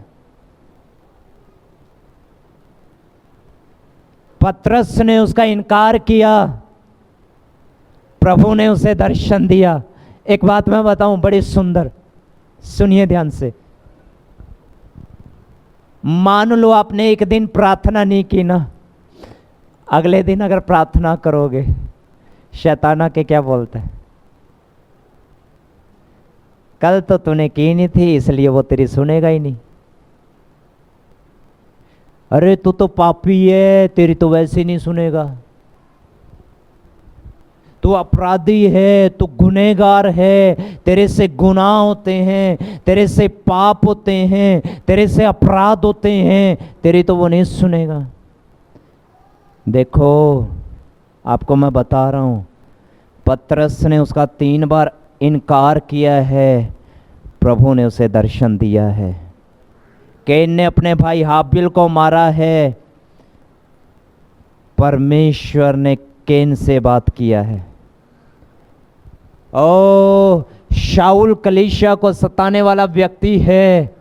पतरस ने उसका इनकार किया, प्रभु ने उसे दर्शन दिया। एक बात मैं बताऊं, बड़ी सुंदर, सुनिए ध्यान से। मान लो आपने एक दिन प्रार्थना नहीं की ना, अगले दिन अगर प्रार्थना करोगे, शैतान के क्या बोलता है? कल तो तूने की नहीं थी, इसलिए वो तेरी सुनेगा ही नहीं। अरे तू तो पापी है, तेरी तो वैसे नहीं सुनेगा। तू अपराधी है, तू गुनहगार है, तेरे से गुनाह होते हैं, तेरे से पाप होते हैं, तेरे से अपराध होते हैं, तेरी तो वो नहीं सुनेगा। देखो, आपको मैं बता रहा हूं, पतरस ने उसका 3 बार इनकार किया है, प्रभु ने उसे दर्शन दिया है। कैन ने अपने भाई हाबिल को मारा है, परमेश्वर ने कैन से बात किया है। ओ शाऊल कलीसिया को सताने वाला व्यक्ति है,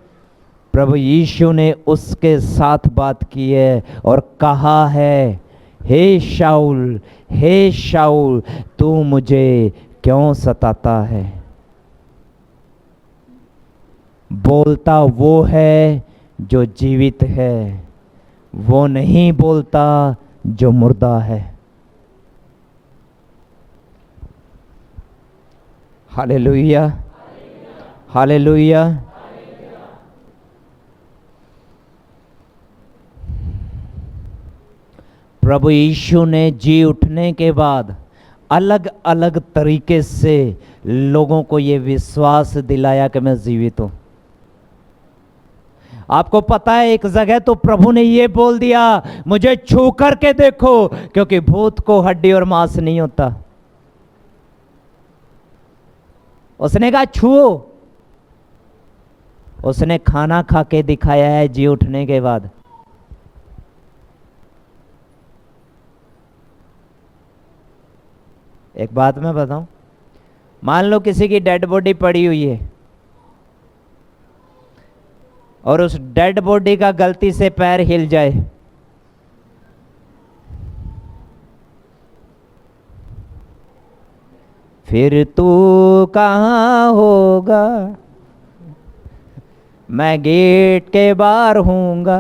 प्रभु यीशु ने उसके साथ बात की है और कहा है, हे शाऊल, हे शाऊल, तू मुझे क्यों सताता है? बोलता वो है जो जीवित है, वो नहीं बोलता जो मुर्दा है। Hallelujah, hallelujah. प्रभु यीशु ने जी उठने के बाद अलग अलग तरीके से लोगों को ये विश्वास दिलाया कि मैं जीवित हूं। आपको पता है एक जगह तो प्रभु ने ये बोल दिया, मुझे छू करके देखो, क्योंकि भूत को हड्डी और मांस नहीं होता। उसने कहा छुओ। उसने खाना खा के दिखाया है जी उठने के बाद। एक बात मैं बताऊं, मान लो किसी की डेड बॉडी पड़ी हुई है और उस डेड बॉडी का गलती से पैर हिल जाए, फिर तू कहाँ होगा, मैं गेट के बाहर हूँगा।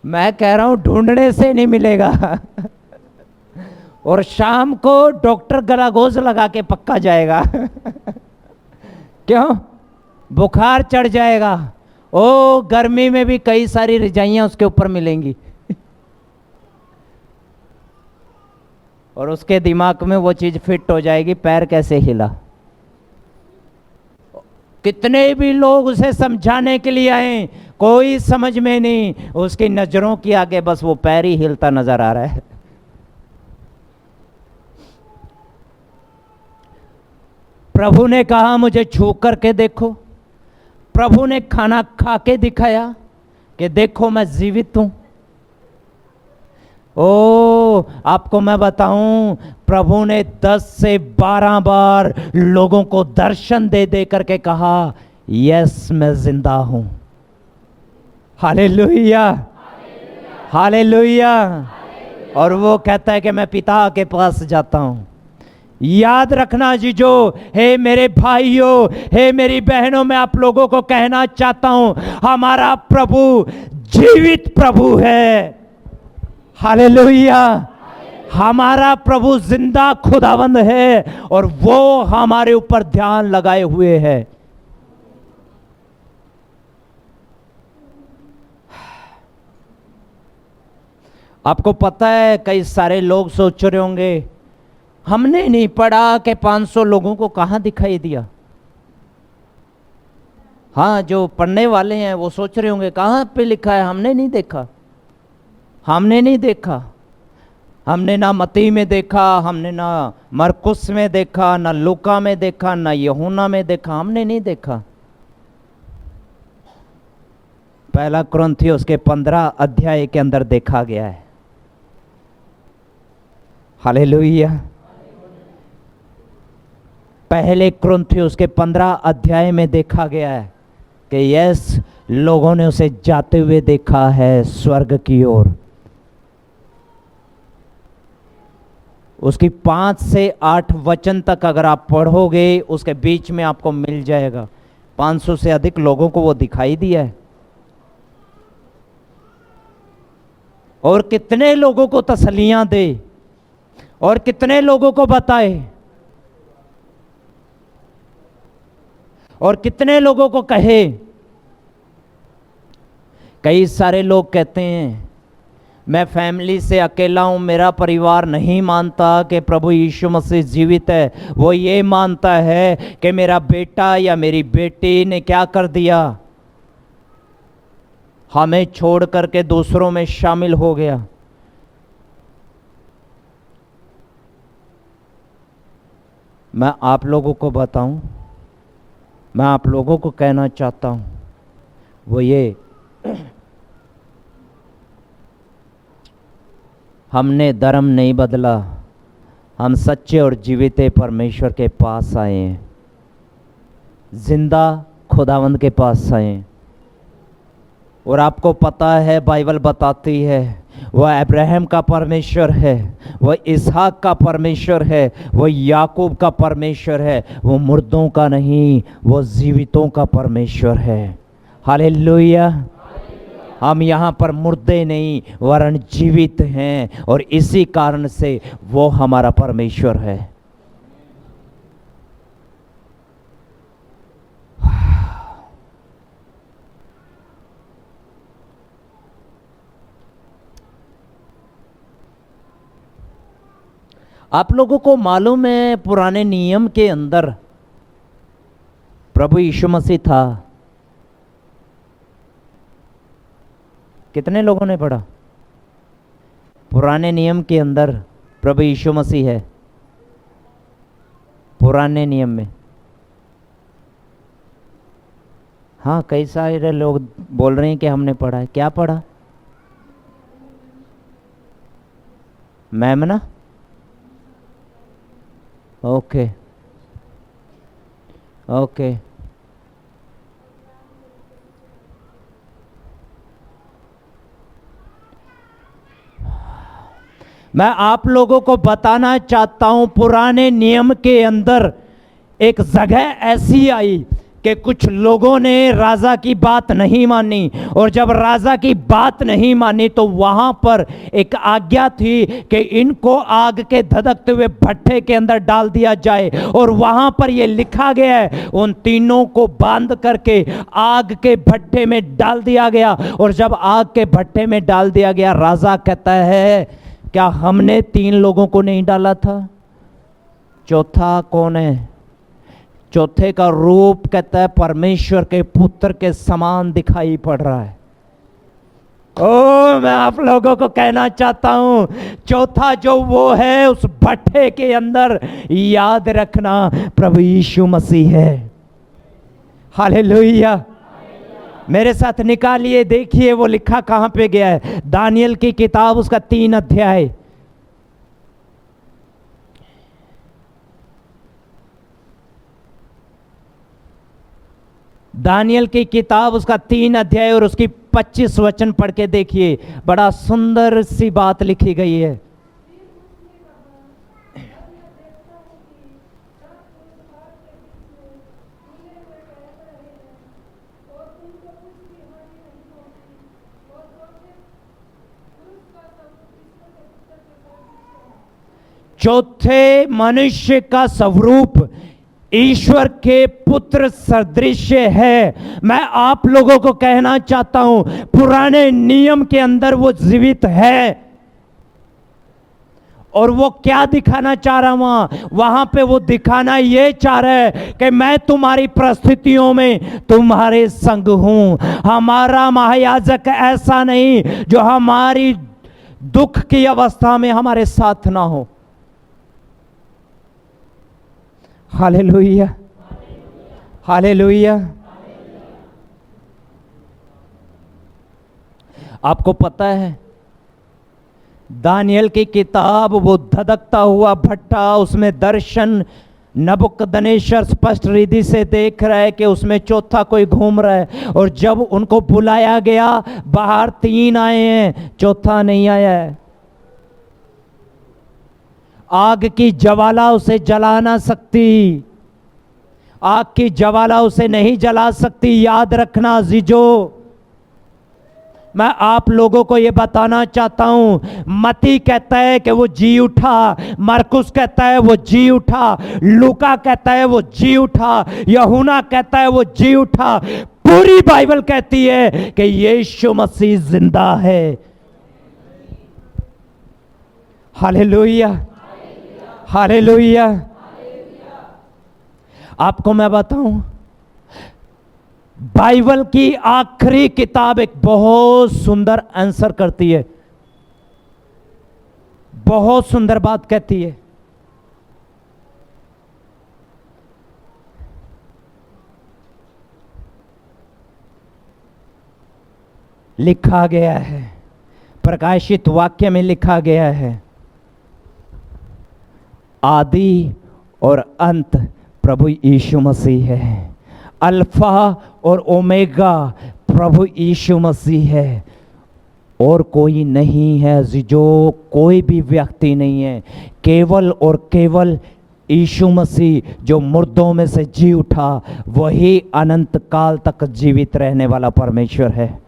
मैं कह रहा हूं ढूंढने से नहीं मिलेगा। और शाम को डॉक्टर गलागोज लगा के पक्का जाएगा। क्यों? बुखार चढ़ जाएगा। ओ गर्मी में भी कई सारी रजाइयां उसके ऊपर मिलेंगी। और उसके दिमाग में वो चीज फिट हो जाएगी, पैर कैसे हिला। कितने भी लोग उसे समझाने के लिए आए, कोई समझ में नहीं। उसकी नजरों के आगे बस वो पैर ही हिलता नजर आ रहा है। प्रभु ने कहा मुझे छू करके देखो। प्रभु ने खाना खा के दिखाया कि देखो मैं जीवित हूं। ओ आपको मैं बताऊं, प्रभु ने 10 से 12 बार लोगों को दर्शन दे दे करके कहा, यस मैं जिंदा हूं। Hallelujah, hallelujah. और वो कहता है कि मैं पिता के पास जाता हूं। याद रखना जीजो, हे मेरे भाइयों, हे मेरी बहनों, मैं आप लोगों को कहना चाहता हूं, हमारा प्रभु जीवित प्रभु है। हालेलुया। हमारा प्रभु जिंदा खुदावंद है और वो हमारे ऊपर ध्यान लगाए हुए है। आपको पता है कई सारे लोग सोच रहे होंगे, हमने नहीं पढ़ा कि 500 लोगों को कहां दिखाई दिया। हाँ, जो पढ़ने वाले हैं वो सोच रहे होंगे कहां पे लिखा है, हमने नहीं देखा, हमने नहीं देखा। हमने ना मत्ती में देखा, हमने ना मरकुस में देखा, ना लूका में देखा, ना यूहन्ना में देखा, हमने नहीं देखा। पहला कुरिन्थियों के 15 अध्याय के अंदर देखा गया है। हालेलुया। पहले कुरिन्थियों के 15 अध्याय में देखा गया है कि यस, लोगों ने उसे जाते हुए देखा है स्वर्ग की ओर। उसकी 5 से 8 वचन तक अगर आप पढ़ोगे, उसके बीच में आपको मिल जाएगा। 500 से अधिक लोगों को वो दिखाई दिया है। और कितने लोगों को तसल्लियां दे और कितने लोगों को बताए और कितने लोगों को कहे। कई सारे लोग कहते हैं मैं फैमिली से अकेला हूं, मेरा परिवार नहीं मानता कि प्रभु यीशु मसीह जीवित है। वो ये मानता है कि मेरा बेटा या मेरी बेटी ने क्या कर दिया, हमें छोड़ करके दूसरों में शामिल हो गया। मैं आप लोगों को बताऊं, मैं आप लोगों को कहना चाहता हूं वो ये, हमने धर्म नहीं बदला, हम सच्चे और जीवित परमेश्वर के पास आए हैं, जिंदा खुदावंद के पास आए हैं। और आपको पता है बाइबल बताती है वह अब्राहम का परमेश्वर है, वह इसहाक का परमेश्वर है, वह याकूब का परमेश्वर है। वो मुर्दों का नहीं, वो जीवितों का परमेश्वर है। हालेलुया। हम यहाँ पर मुर्दे नहीं वरन जीवित हैं और इसी कारण से वो हमारा परमेश्वर है। आप लोगों को मालूम है पुराने नियम के अंदर प्रभु यीशु मसीह था। कितने लोगों ने पढ़ा? पुराने नियम के अंदर प्रभु यीशु मसीह है, पुराने नियम में। हाँ, कई सारे लोग बोल रहे हैं कि हमने पढ़ा है। क्या पढ़ा? मेमना? Okay okay. मैं आप लोगों को बताना चाहता हूं, पुराने नियम के अंदर एक जगह ऐसी आई कि कुछ लोगों ने राजा की बात नहीं मानी, और जब राजा की बात नहीं मानी तो वहां पर एक आज्ञा थी कि इनको आग के धधकते हुए भट्ठे के अंदर डाल दिया जाए। और वहां पर यह लिखा गया है, उन तीनों को बांध करके आग के भट्ठे में डाल दिया गया। और जब आग के भट्ठे में डाल दिया गया, राजा कहता है, क्या हमने 3 लोगों को नहीं डाला था? चौथा कौन है? चौथे का रूप कहता है परमेश्वर के पुत्र के समान दिखाई पड़ रहा है। ओ, मैं आप लोगों को कहना चाहता हूं, चौथा जो वो है उस भट्ठे के अंदर, याद रखना, प्रभु यीशु मसीह है। हालेलुया। मेरे साथ निकालिए, देखिए वो लिखा कहां पे गया है। दानियल की किताब, उसका 3 अध्याय। दानियल की किताब, उसका 3 अध्याय और उसकी 25 वचन पढ़ के देखिए। बड़ा सुंदर सी बात लिखी गई है। चौथे मनुष्य का स्वरूप ईश्वर के पुत्र सदृश है। मैं आप लोगों को कहना चाहता हूं, पुराने नियम के अंदर वो जीवित है। और वो क्या दिखाना चाह रहा वहां पे? वो दिखाना ये चाह रहा है कि मैं तुम्हारी परिस्थितियों में तुम्हारे संग हूं। हमारा महायाजक ऐसा नहीं जो हमारी दुख की अवस्था में हमारे साथ ना हो। Hallelujah, hallelujah. आपको पता है, दानियल की किताब, वो धधकता हुआ भट्ठा, उसमें दर्शन नबूकदनेस्सर स्पष्ट रीति से देख रहा है कि उसमें चौथा कोई घूम रहा है। और जब उनको बुलाया गया, बाहर 3 आए हैं, चौथा नहीं आया है। आग की ज्वाला उसे जला ना सकती, आग की ज्वाला उसे नहीं जला सकती। याद रखना जीजो, मैं आप लोगों को यह बताना चाहता हूं, मती कहता है कि वो जी उठा, मरकुस कहता है वो जी उठा, लूका कहता है वो जी उठा, यूहन्ना कहता है वो जी उठा। पूरी बाइबल कहती है कि यीशु मसीह जिंदा है। Hallelujah, hallelujah. आपको मैं बताऊं, बाइबल की आखिरी किताब एक बहुत सुंदर आंसर करती है, बहुत सुंदर बात कहती है। लिखा गया है, प्रकाशित वाक्य में लिखा गया है, आदि और अंत प्रभु यीशु मसीह है। अल्फा और ओमेगा प्रभु यीशु मसीह है, और कोई नहीं है जो, कोई भी व्यक्ति नहीं है। केवल और केवल यीशु मसीह जो मुर्दों में से जी उठा, वही अनंत काल तक जीवित रहने वाला परमेश्वर है।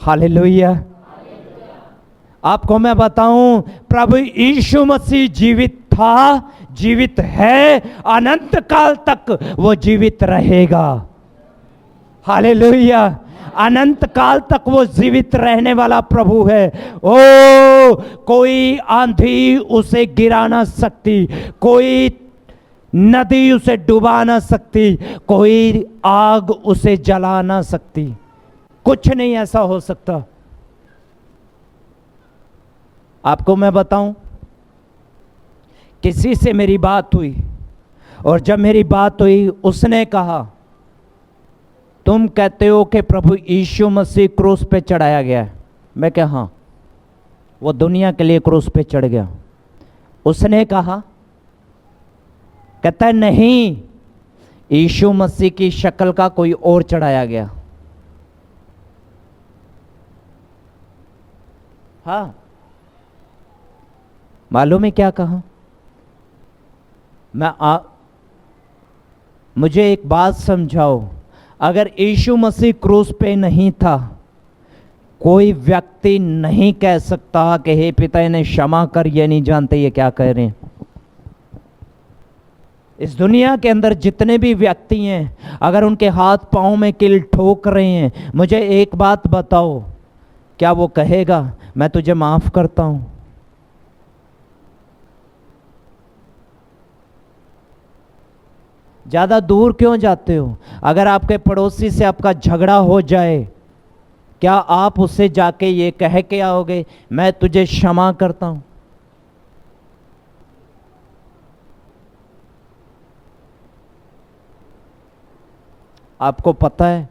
हालेलुया। आपको मैं बताऊं, प्रभु यीशु मसीह जीवित था, जीवित है, अनंत काल तक वो जीवित रहेगा। हालेलुया। अनंत काल तक वो जीवित रहने वाला प्रभु है। ओ, कोई आंधी उसे गिरा ना सकती, कोई नदी उसे डुबा ना सकती, कोई आग उसे जला ना सकती, कुछ नहीं ऐसा हो सकता। आपको मैं बताऊं, किसी से मेरी बात हुई और जब मेरी बात हुई उसने कहा, तुम कहते हो कि प्रभु यीशु मसीह क्रूस पे चढ़ाया गया है। मैं कहा हाँ, वो दुनिया के लिए क्रूस पे चढ़ गया। उसने कहा, कहता है नहीं, यीशु मसीह की शक्ल का कोई और चढ़ाया गया। हाँ, मालूम है क्या कहा? मुझे एक बात समझाओ, अगर यीशु मसीह क्रूस पे नहीं था, कोई व्यक्ति नहीं कह सकता कि हे पिता इन्हें क्षमा कर, ये नहीं जानते ये क्या कह रहे हैं। इस दुनिया के अंदर जितने भी व्यक्ति हैं, अगर उनके हाथ पांव में कील ठोक रहे हैं, मुझे एक बात बताओ, क्या वो कहेगा मैं तुझे माफ करता हूं? ज्यादा दूर क्यों जाते हो? अगर आपके पड़ोसी से आपका झगड़ा हो जाए, क्या आप उससे जाके ये कह के आओगे मैं तुझे क्षमा करता हूं? आपको पता है,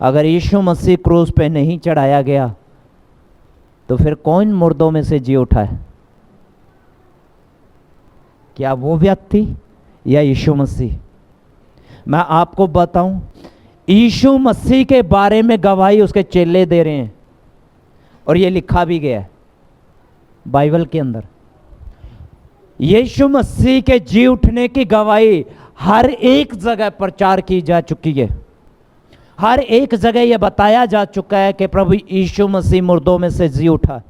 अगर यीशु मसीह क्रूस पे नहीं चढ़ाया गया तो फिर कौन मुर्दों में से जी उठा है? क्या वो व्यक्ति या यीशु मसीह? मैं आपको बताऊं, यीशु मसीह के बारे में गवाही उसके चेले दे रहे हैं और ये लिखा भी गया है बाइबल के अंदर। यीशु मसीह के जी उठने की गवाही हर एक जगह प्रचार की जा चुकी है। हर एक जगह यह बताया जा चुका है कि प्रभु यीशु मसीह मुर्दों में से जी उठा।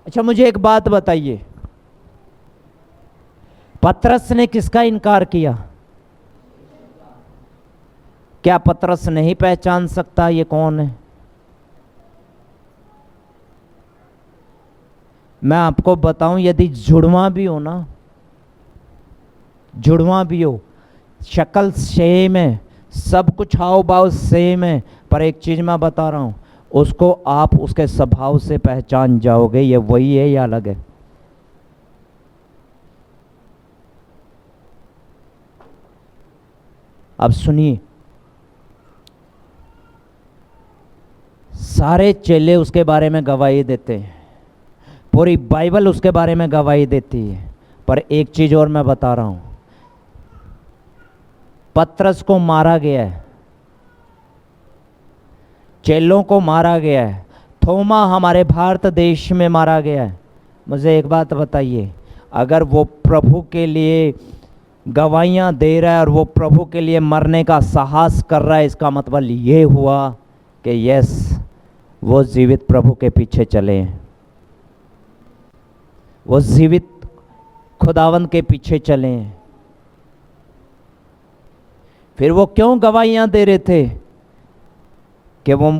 अच्छा, मुझे एक बात बताइए, पतरस ने किसका इनकार किया? क्या पतरस नहीं पहचान सकता ये कौन है? मैं आपको बताऊं, यदि जुड़वा भी हो ना, जुड़वा भी हो, शक्ल सेम है, सब कुछ हाव भाव सेम है, पर एक चीज मैं बता रहा हूं, उसको आप उसके स्वभाव से पहचान जाओगे ये वही है या अलग है। अब सुनिए, सारे चेले उसके बारे में गवाही देते हैं, पूरी बाइबल उसके बारे में गवाही देती है, पर एक चीज और मैं बता रहा हूं, पतरस को मारा गया है, चेलों को मारा गया है, थोमा हमारे भारत देश में मारा गया है। मुझे एक बात बताइए, अगर वो प्रभु के लिए गवाहियां दे रहा है और वो प्रभु के लिए मरने का साहस कर रहा है, इसका मतलब ये हुआ कि यस, वो जीवित प्रभु के पीछे चले हैं, वो जीवित खुदावंद के पीछे चले हैं। फिर वो क्यों गवाहियां दे रहे थे कि वो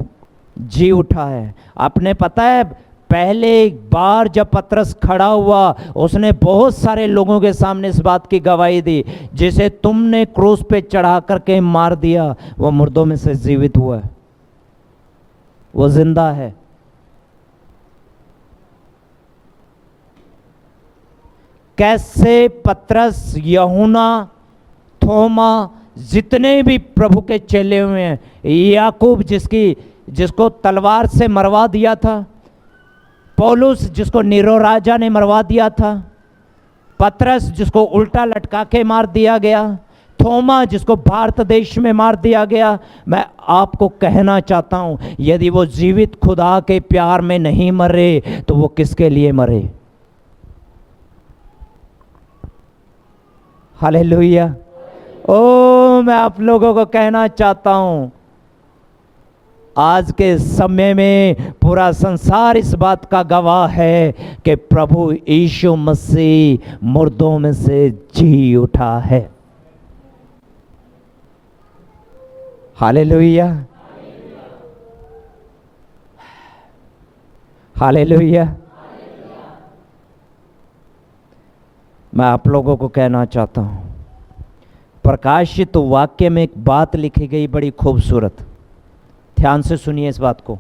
जी उठा है? आपने पता है, पहले एक बार जब पतरस खड़ा हुआ, उसने बहुत सारे लोगों के सामने इस बात की गवाही दी, जिसे तुमने क्रूस पे चढ़ा करके मार दिया, वो मुर्दों में से जीवित हुआ है, वो जिंदा है। कैसे पतरस, यूहन्ना, थोमा, जितने भी प्रभु के चेले हुए हैं, याकूब जिसको तलवार से मरवा दिया था, पौलुस जिसको नीरो राजा ने मरवा दिया था, पतरस जिसको उल्टा लटका के मार दिया गया, थोमा जिसको भारत देश में मार दिया गया, मैं आपको कहना चाहता हूं, यदि वो जीवित खुदा के प्यार में नहीं मरे तो वो किसके लिए मरे? हालेलुया। ओ, मैं आप लोगों को कहना चाहता हूं, आज के समय में पूरा संसार इस बात का गवाह है कि प्रभु यीशु मसीह मुर्दों में से जी उठा है। Hallelujah, hallelujah. मैं आप लोगों को कहना चाहता हूं, प्रकाशित वाक्य में एक बात लिखी गई बड़ी खूबसूरत, ध्यान से सुनिए इस बात को।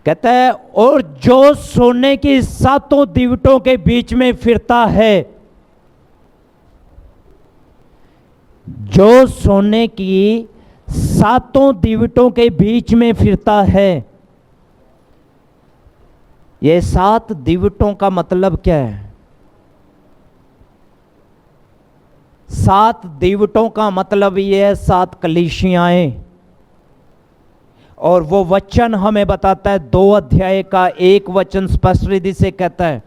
कहता है, और जो सोने की सातों दीवटों के बीच में फिरता है, जो सोने की सातों दीवटों के बीच में फिरता है। ये 7 दीवटों का मतलब क्या है? 7 दीवटों का मतलब ये है 7 कलीसियाएं। और वो वचन हमें बताता है, 2 अध्याय का 1 वचन स्पष्ट रीति से कहता है,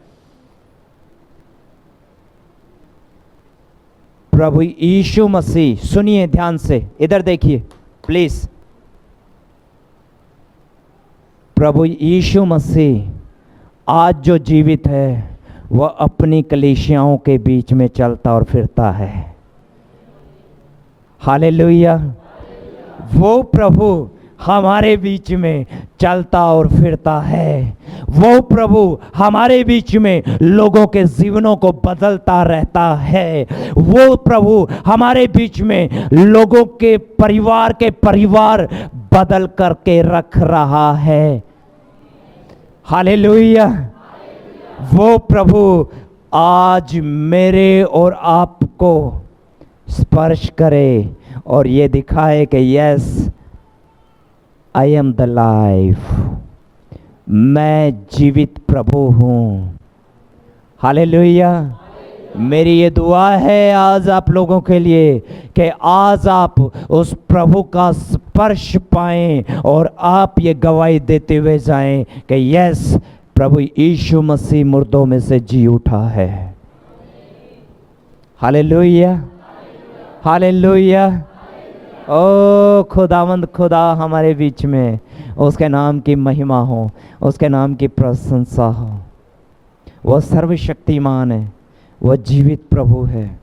प्रभु यीशु मसीह, सुनिए ध्यान से, इधर देखिए प्लीज। प्रभु यीशु मसीह आज जो जीवित है वह अपनी कलीसियाओं के बीच में चलता और फिरता है। हालेलुया। वो प्रभु हमारे बीच में चलता और फिरता है। वो प्रभु हमारे बीच में लोगों के जीवनों को बदलता रहता है। वो प्रभु हमारे बीच में लोगों के परिवार बदल करके रख रहा है। हालेलुया। वो प्रभु आज मेरे और आपको स्पर्श करे और ये दिखाए कि yes, I am the life, मैं जीवित प्रभु हूं। हालेलुया। मेरी ये दुआ है आज आप लोगों के लिए कि आज आप उस प्रभु का स्पर्श पाएं और आप ये गवाही देते हुए जाएं कि यस, प्रभु यीशु मसीह मुर्दों में से जी उठा है। Hallelujah, hallelujah. ओ खुदावंद खुदा हमारे बीच में, उसके नाम की महिमा हो, उसके नाम की प्रशंसा हो। वह सर्वशक्तिमान है, वह जीवित प्रभु है।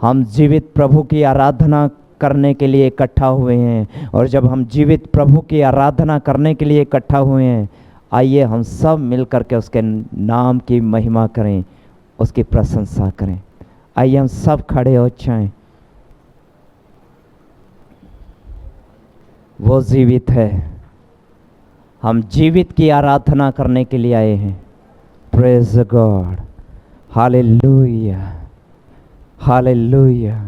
हम जीवित प्रभु की आराधना करने के लिए इकट्ठा हुए हैं, और जब हम जीवित प्रभु की आराधना करने के लिए इकट्ठा हुए हैं, आइए हम सब मिलकर के उसके नाम की महिमा करें, उसकी प्रशंसा करें। आइए हम सब खड़े हो जाएं। वो जीवित है, हम जीवित की आराधना करने के लिए आए हैं। Praise God, hallelujah, hallelujah.